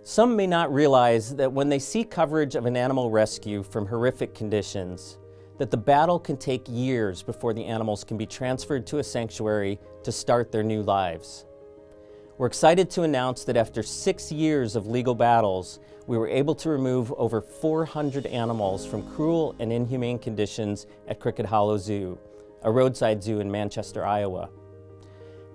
Some may not realize that when they see coverage of an animal rescue from horrific conditions, that the battle can take years before the animals can be transferred to a sanctuary to start their new lives. We're excited to announce that after 6 years of legal battles, we were able to remove over 400 animals from cruel and inhumane conditions at Cricket Hollow Zoo, a roadside zoo in Manchester, Iowa.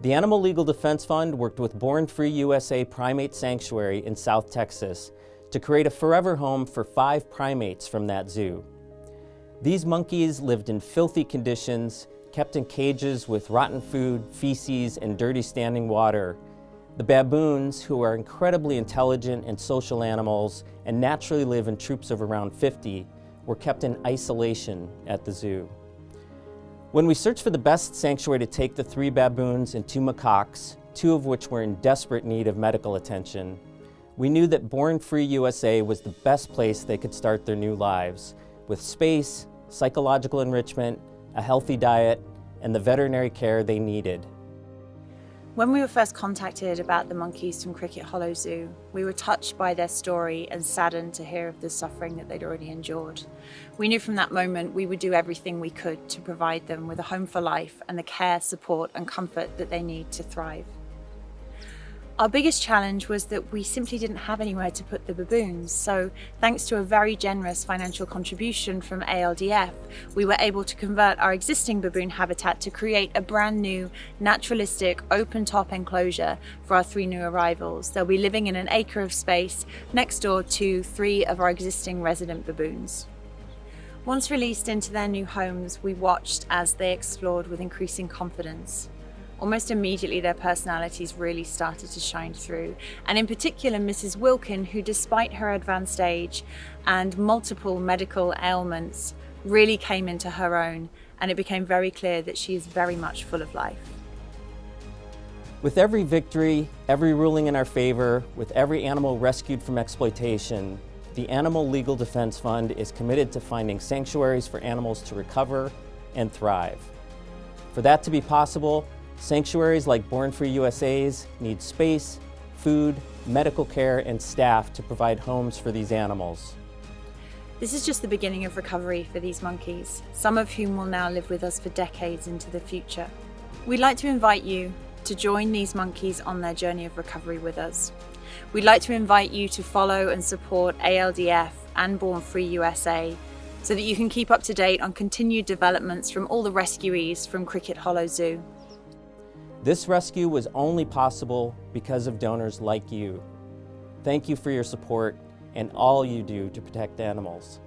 The Animal Legal Defense Fund worked with Born Free USA Primate Sanctuary in South Texas to create a forever home for 5 primates from that zoo. These monkeys lived in filthy conditions, kept in cages with rotten food, feces, and dirty standing water. The baboons, who are incredibly intelligent and social animals and naturally live in troops of around 50, were kept in isolation at the zoo. When we searched for the best sanctuary to take the 3 baboons and 2 macaques, 2 of which were in desperate need of medical attention, we knew that Born Free USA was the best place they could start their new lives, with space, psychological enrichment, a healthy diet, and the veterinary care they needed. When we were first contacted about the monkeys from Cricket Hollow Zoo, we were touched by their story and saddened to hear of the suffering that they'd already endured. We knew from that moment we would do everything we could to provide them with a home for life and the care, support and comfort that they need to thrive. Our biggest challenge was that we simply didn't have anywhere to put the baboons, so thanks to a very generous financial contribution from ALDF, we were able to convert our existing baboon habitat to create a brand new, naturalistic, open-top enclosure for our 3 new arrivals. They'll be living in an acre of space next door to 3 of our existing resident baboons. Once released into their new homes, we watched as they explored with increasing confidence. Almost immediately, their personalities really started to shine through. And in particular, Mrs. Wilkin, who despite her advanced age and multiple medical ailments, really came into her own, and it became very clear that she is very much full of life. With every victory, every ruling in our favor, with every animal rescued from exploitation, the Animal Legal Defense Fund is committed to finding sanctuaries for animals to recover and thrive. For that to be possible, sanctuaries like Born Free USA's need space, food, medical care, and staff to provide homes for these animals. This is just the beginning of recovery for these monkeys, some of whom will now live with us for decades into the future. We'd like to invite you to join these monkeys on their journey of recovery with us. We'd like to invite you to follow and support ALDF and Born Free USA so that you can keep up to date on continued developments from all the rescuees from Cricket Hollow Zoo. This rescue was only possible because of donors like you. Thank you for your support and all you do to protect animals.